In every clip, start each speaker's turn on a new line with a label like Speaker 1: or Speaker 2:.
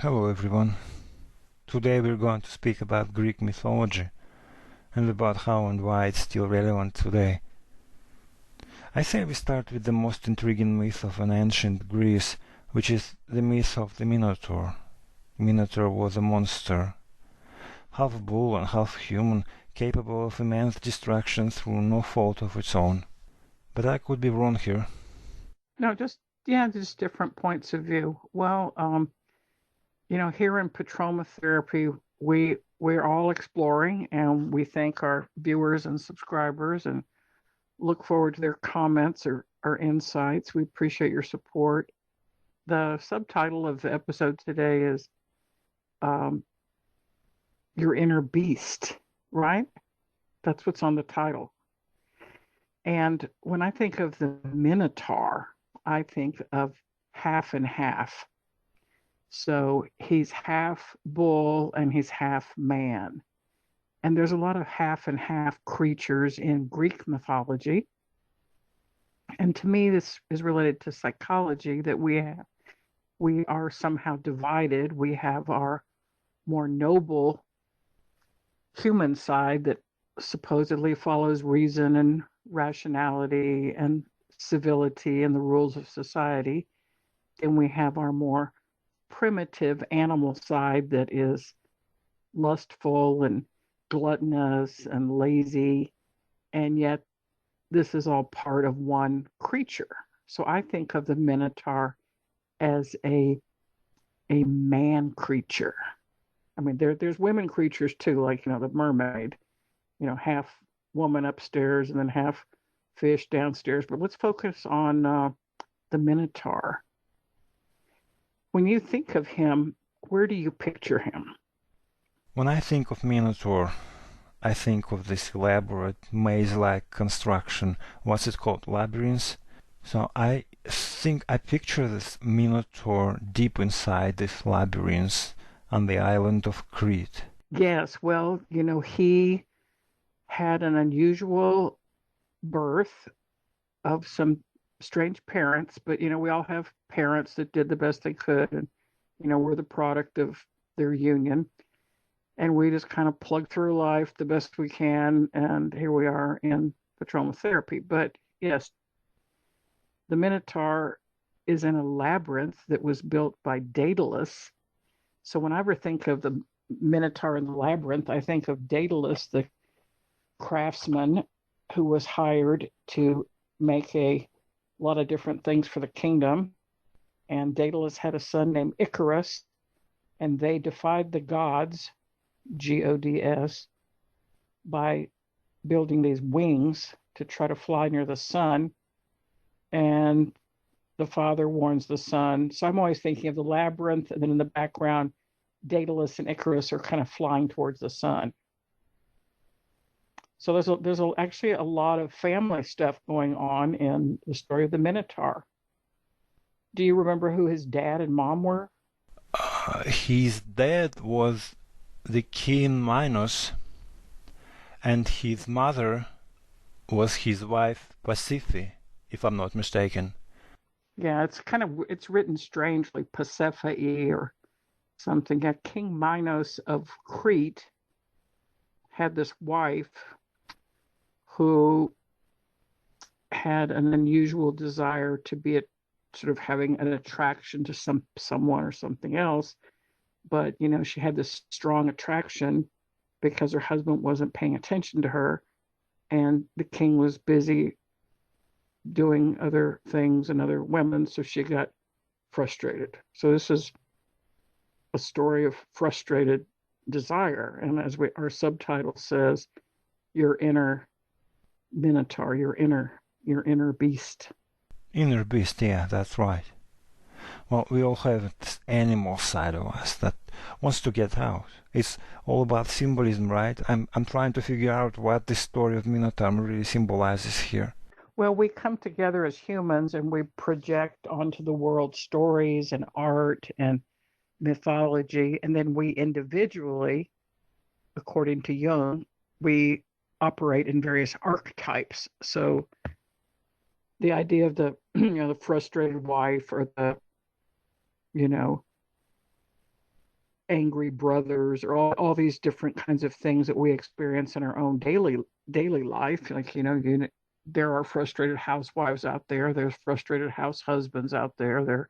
Speaker 1: Hello everyone. Today we're going to speak about Greek mythology and about how and why it's still relevant today. I say we start with the most intriguing myth of an ancient Greece, which is the myth of the Minotaur. Minotaur was a monster, half bull and half human, capable of immense destruction through no fault of its own. But I could be wrong here.
Speaker 2: No, just different points of view. Well, here in Petroma Therapy, we're all exploring, and we thank our viewers and subscribers, and look forward to their comments or insights. We appreciate your support. The subtitle of the episode today is um, "Your Inner Beast," right? That's what's on the title. And when I think of the Minotaur, I think of half and half. So he's half bull and he's half man. And there's a lot of half and half creatures in Greek mythology. And to me, this is related to psychology that we are somehow divided. We have our more noble human side that supposedly follows reason and rationality and civility and the rules of society. Then we have our more primitive animal side that is lustful and gluttonous and lazy, and yet this is all part of one creature. So I think of the Minotaur as a man creature. I mean, there's women creatures too, like the mermaid, half woman upstairs and then half fish downstairs. But let's focus on the Minotaur. When you think of him, where do you picture him?
Speaker 1: When I think of Minotaur, I think of this elaborate maze-like construction. What's it called? Labyrinths? So I think I picture this Minotaur deep inside this labyrinth on the island of Crete.
Speaker 2: Yes, well, he had an unusual birth of some strange parents, but we all have parents that did the best they could, and we're the product of their union, and we just kind of plug through life the best we can, and here we are in the trauma therapy. But yes, the Minotaur is in a labyrinth that was built by Daedalus. So whenever I think of the Minotaur in the labyrinth, I think of Daedalus, the craftsman who was hired to make a lot of different things for the kingdom. And Daedalus had a son named Icarus, and they defied the gods, Gods, by building these wings to try to fly near the sun. And the father warns the son. So I'm always thinking of the labyrinth, and then in the background, Daedalus and Icarus are kind of flying towards the sun. So there's actually a lot of family stuff going on in the story of the Minotaur. Do you remember who his dad and mom were?
Speaker 1: His dad was the king Minos, and his mother was his wife Pasiphae, if I'm not mistaken.
Speaker 2: Yeah, it's written strangely, Pasiphae or something. Yeah, King Minos of Crete had this wife who had an unusual desire to be sort of having an attraction to someone or something else, but she had this strong attraction because her husband wasn't paying attention to her, and the king was busy doing other things and other women, so she got frustrated. So this is a story of frustrated desire, and as our subtitle says, your inner Minotaur, your inner beast.
Speaker 1: Inner beast, yeah, that's right. Well, we all have this animal side of us that wants to get out. It's all about symbolism, right? I'm trying to figure out what this story of Minotaur really symbolizes here.
Speaker 2: Well, we come together as humans and we project onto the world stories and art and mythology, and then we individually, according to Jung, we operate in various archetypes. So the idea of the the frustrated wife, or the you know angry brothers, or all these different kinds of things that we experience in our own daily life. Like, there are frustrated housewives out there, there's frustrated house husbands out there, there are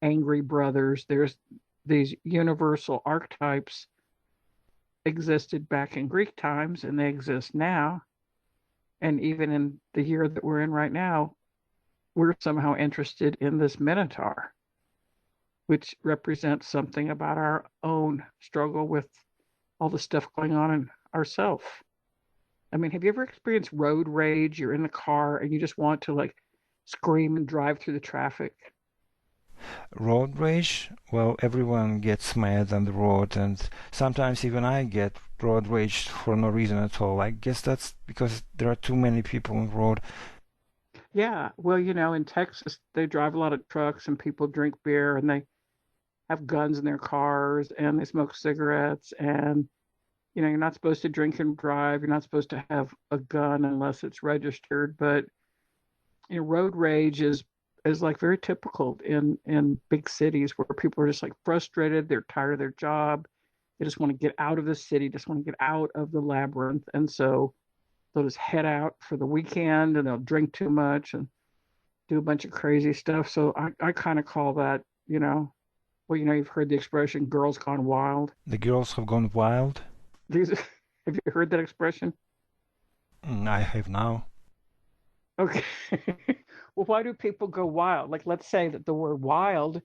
Speaker 2: angry brothers, there's these universal archetypes existed back in Greek times and they exist now. And even in the year that we're in right now, we're somehow interested in this Minotaur, which represents something about our own struggle with all the stuff going on in ourselves. I mean, have you ever experienced road rage? You're in the car and you just want to like scream and drive through the traffic.
Speaker 1: Road rage? Well, everyone gets mad on the road, and sometimes even I get road rage for no reason at all. I guess that's because there are too many people on the road.
Speaker 2: Yeah, well, in Texas, they drive a lot of trucks and people drink beer and they have guns in their cars and they smoke cigarettes. And, you're not supposed to drink and drive. You're not supposed to have a gun unless it's registered. But, road rage is like very typical in big cities where people are just like frustrated. They're tired of their job. They just want to get out of the city, just want to get out of the labyrinth. And so they'll just head out for the weekend and they'll drink too much and do a bunch of crazy stuff. So I kind of call that, well, you've heard the expression girls gone wild.
Speaker 1: The girls have gone wild.
Speaker 2: These, have you heard that expression?
Speaker 1: I have now.
Speaker 2: Okay. Well, why do people go wild? Like, let's say that the word wild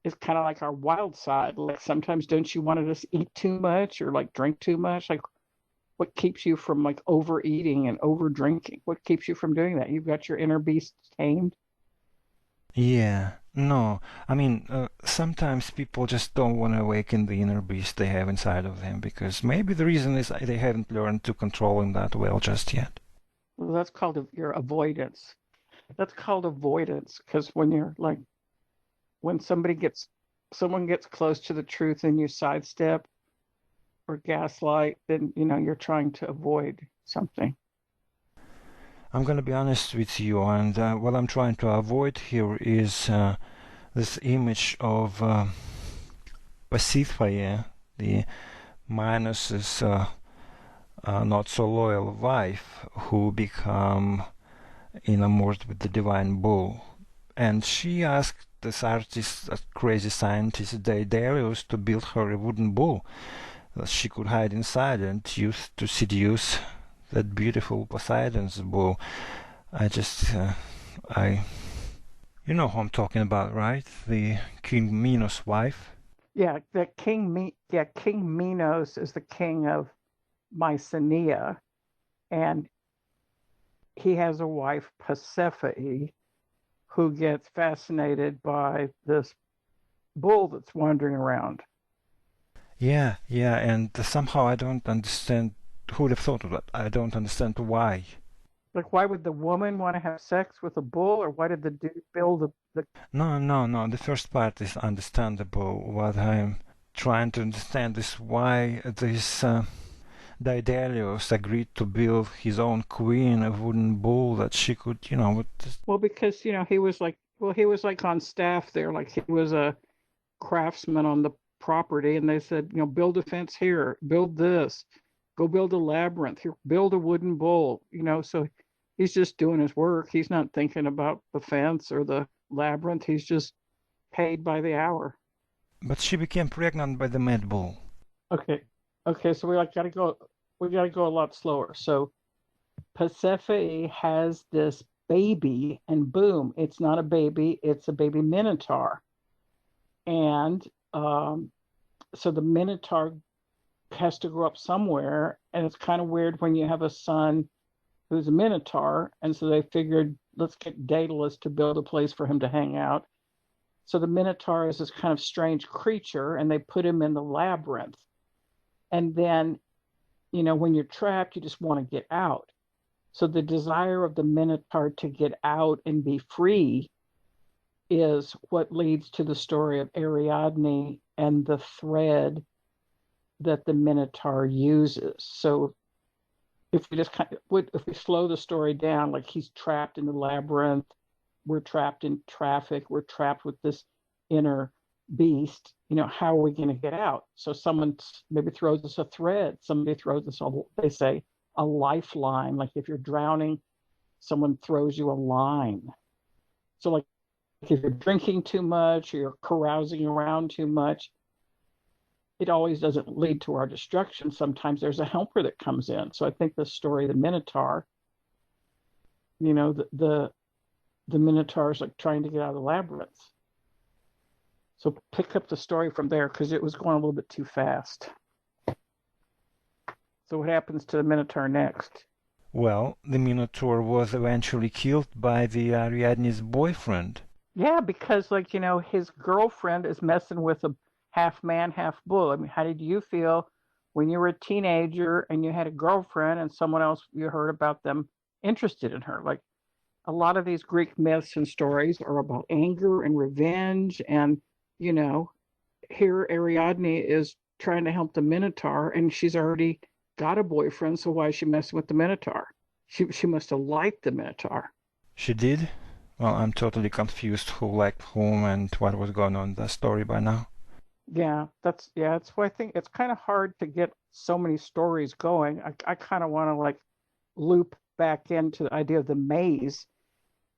Speaker 2: is kind of like our wild side. Like, sometimes don't you want to just eat too much or like drink too much? Like, what keeps you from like overeating and over drinking? What keeps you from doing that? You've got your inner beast tamed.
Speaker 1: Yeah, no. I mean, sometimes people just don't want to awaken the inner beast they have inside of them because maybe the reason is they haven't learned to control him that well just yet.
Speaker 2: Well, that's called your avoidance. That's called avoidance because when you're like, when someone gets close to the truth and you sidestep or gaslight, then, you're trying to avoid something.
Speaker 1: I'm gonna be honest with you, and what I'm trying to avoid here is this image of Pasiphae, the Minos's not so loyal wife, who become enamored with the divine bull. And she asked this artist, a crazy scientist, Daedalus, to build her a wooden bull that she could hide inside and use to seduce that beautiful Poseidon's bull. I just, I, you know who I'm talking about, right? The King Minos' wife.
Speaker 2: Yeah, King Minos is the king of Mycenae, and he has a wife, Persephone, who gets fascinated by this bull that's wandering around.
Speaker 1: Yeah, yeah, and somehow I don't understand. Who would have thought of that? I don't understand why.
Speaker 2: Like, why would the woman want to have sex with a bull, or why did the dude build the
Speaker 1: No, no, no. The first part is understandable. What I'm trying to understand is why this Daedalus agreed to build his own queen a wooden bull that she could,
Speaker 2: Well, because he was like on staff there, like he was a craftsman on the property, and they said, build a fence here, build this, go build a labyrinth here, build a wooden bull, so he's just doing his work. He's not thinking about the fence or the labyrinth. He's just paid by the hour.
Speaker 1: but she became pregnant by the mad bull.
Speaker 2: Okay. Okay, so we gotta go a lot slower. So Persephone has this baby, and boom, it's not a baby, it's a baby Minotaur. And so the Minotaur has to grow up somewhere, and it's kind of weird when you have a son who's a Minotaur, and so they figured let's get Daedalus to build a place for him to hang out. So the Minotaur is this kind of strange creature, and they put him in the labyrinth. And then, when you're trapped, you just want to get out. So the desire of the Minotaur to get out and be free is what leads to the story of Ariadne and the thread that the Minotaur uses. So if we just if we slow the story down, like he's trapped in the labyrinth, we're trapped in traffic, we're trapped with this inner beast, how are we going to get out? So someone maybe throws us a thread. Somebody throws us they say, a lifeline. Like if you're drowning, someone throws you a line. So like if you're drinking too much or you're carousing around too much, it always doesn't lead to our destruction. Sometimes there's a helper that comes in. So I think the story of the Minotaur, the Minotaur is like trying to get out of the labyrinth. So pick up the story from there because it was going a little bit too fast. So what happens to the Minotaur next?
Speaker 1: Well, the Minotaur was eventually killed by the Ariadne's boyfriend.
Speaker 2: Yeah, because his girlfriend is messing with a half man, half bull. I mean, how did you feel when you were a teenager and you had a girlfriend and someone else you heard about them interested in her? Like a lot of these Greek myths and stories are about anger and revenge. And, you know, here Ariadne is trying to help the Minotaur and she's already got a boyfriend. So why is she messing with the Minotaur? She must have liked the Minotaur.
Speaker 1: She did? Well, I'm totally confused who liked whom and what was going on in the story by now.
Speaker 2: That's why I think it's kind of hard to get so many stories going. I kind of want to like loop back into the idea of the maze.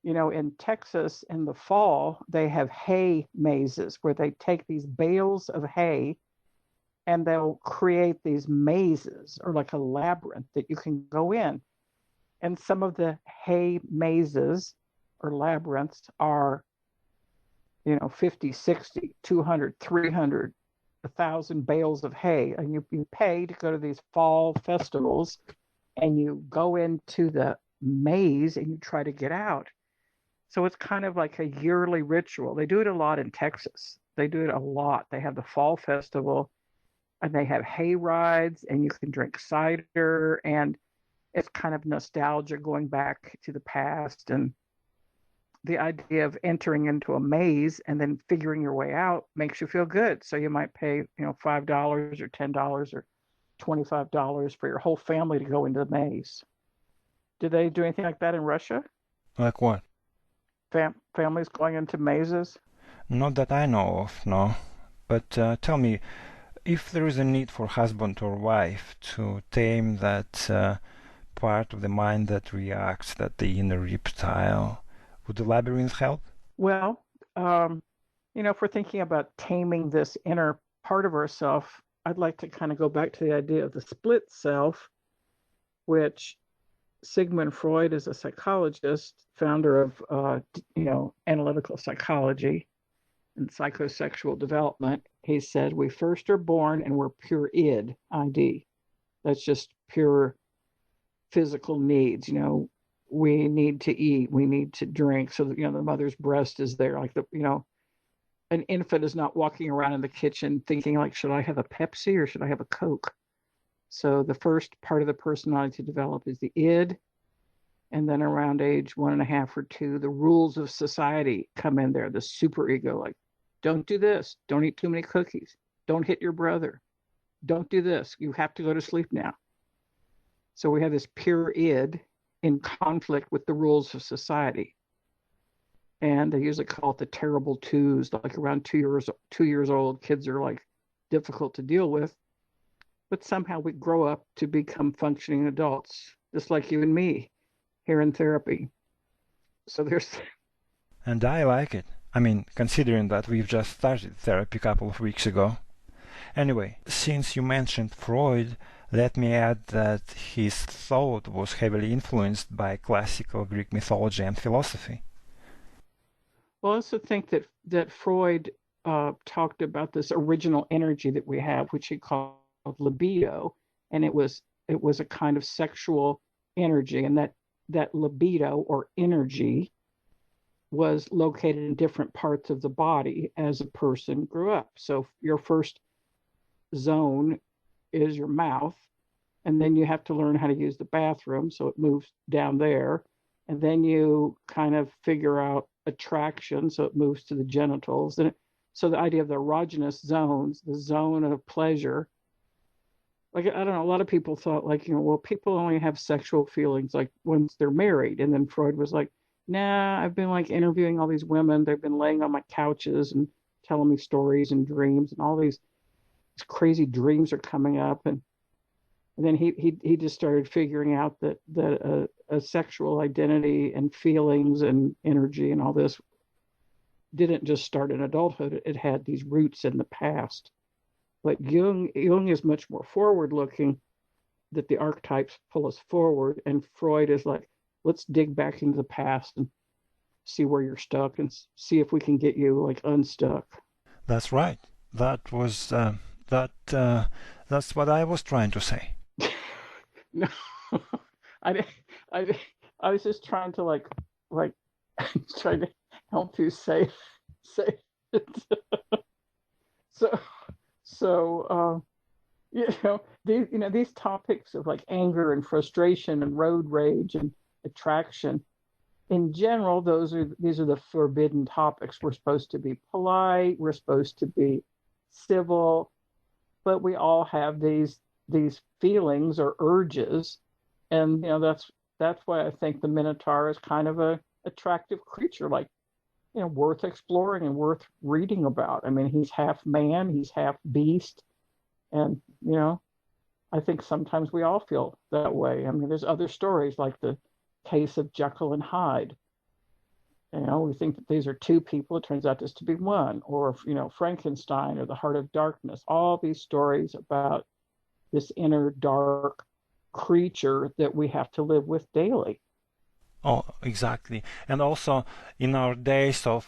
Speaker 2: In Texas in the fall, they have hay mazes where they take these bales of hay and they'll create these mazes or like a labyrinth that you can go in. And some of the hay mazes or labyrinths are 50, 60, 200, 300, 1,000 bales of hay. And you pay to go to these fall festivals and you go into the maze and you try to get out. So it's kind of like a yearly ritual. They do it a lot in Texas. They do it a lot. They have the fall festival and they have hay rides and you can drink cider and it's kind of nostalgia going back to the past and the idea of entering into a maze and then figuring your way out makes you feel good. So you might pay, $5 or $10 or $25 for your whole family to go into the maze. Do they do anything like that in Russia?
Speaker 1: Like what?
Speaker 2: Families going into mazes?
Speaker 1: Not that I know of, no. But tell me, if there is a need for husband or wife to tame that part of the mind that reacts, that the inner reptile, would the labyrinth help?
Speaker 2: Well, if we're thinking about taming this inner part of ourself, I'd like to kind of go back to the idea of the split self, which Sigmund Freud is a psychologist, founder of, analytical psychology and psychosexual development. He said, we first are born and we're pure id. That's just pure physical needs. We need to eat, we need to drink. So that, the mother's breast is there. Like an infant is not walking around in the kitchen thinking like, should I have a Pepsi or should I have a Coke? So the first part of the personality to develop is the id. And then around age 1.5 or 2, the rules of society come in there, the superego, like, don't do this, don't eat too many cookies, don't hit your brother, don't do this, you have to go to sleep now. So we have this pure id in conflict with the rules of society. And they usually call it the terrible twos, like around 2 years old, kids are like difficult to deal with. But somehow we grow up to become functioning adults, just like you and me here in therapy. So there's.
Speaker 1: And I like it. I mean, considering that we've just started therapy a couple of weeks ago. Anyway, since you mentioned Freud, let me add that his thought was heavily influenced by classical Greek mythology and philosophy.
Speaker 2: Well, I also think that Freud talked about this original energy that we have, which he called libido, and it was a kind of sexual energy, and that libido or energy was located in different parts of the body as a person grew up. So your first zone is your mouth, and then you have to learn how to use the bathroom, so it moves down there, and then you kind of figure out attraction, so it moves to the genitals. And so the idea of the erogenous zones, the zone of pleasure, like I don't know, a lot of people thought like, well, people only have sexual feelings like once they're married. And then Freud was like, nah, I've been like interviewing all these women, they've been laying on my couches and telling me stories and dreams, and all these crazy dreams are coming up, and then he just started figuring out that a sexual identity and feelings and energy and all this didn't just start in adulthood. It had these roots in the past. But Jung is much more forward looking, that the archetypes pull us forward, and Freud is like, let's dig back into the past and see where you're stuck and see if we can get you like unstuck.
Speaker 1: That's right. That was that. That's what I was trying to say.
Speaker 2: No, I, I, I was just trying to like trying to help you say it. So so these topics of like anger and frustration and road rage and attraction in general, these are the forbidden topics. We're supposed to be polite, we're supposed to be civil, but we all have these feelings or urges, and that's why I think the Minotaur is kind of a attractive creature, like worth exploring and worth reading about. I mean, he's half man, he's half beast, and I think sometimes we all feel that way. I mean, there's other stories like the case of Jekyll and Hyde. We think that these are two people. It turns out just to be one. Or, Frankenstein or the Heart of Darkness. All these stories about this inner dark creature that we have to live with daily.
Speaker 1: Oh, exactly. And also in our days of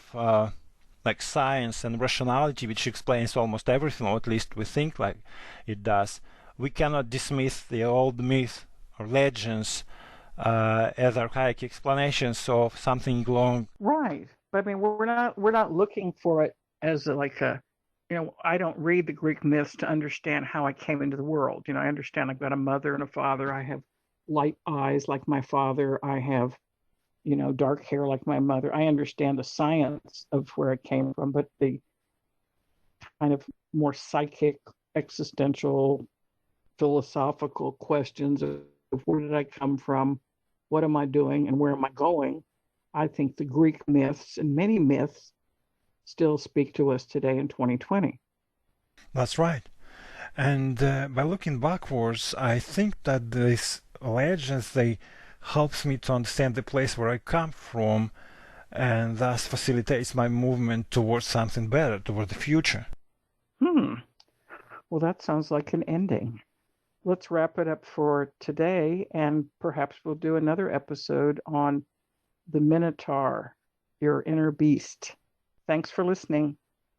Speaker 1: like science and rationality, which explains almost everything, or at least we think like it does, we cannot dismiss the old myth or legends as archaic explanations of something long.
Speaker 2: Right. But I mean, we're not looking for it as like a, I don't read the Greek myths to understand how I came into the world. I understand I've got a mother and a father. I have light eyes like my father. I have, dark hair like my mother. I understand the science of where it came from, but the kind of more psychic, existential, philosophical questions of where did I come from? What am I doing? And where am I going? I think the Greek myths and many myths still speak to us today in 2020.
Speaker 1: That's right. And by looking backwards, I think that these legends, they helps me to understand the place where I come from, and thus facilitates my movement towards something better, toward the future.
Speaker 2: Hmm. Well, that sounds like an ending. Let's wrap it up for today, and perhaps we'll do another episode on the Minotaur, your inner beast. Thanks for listening.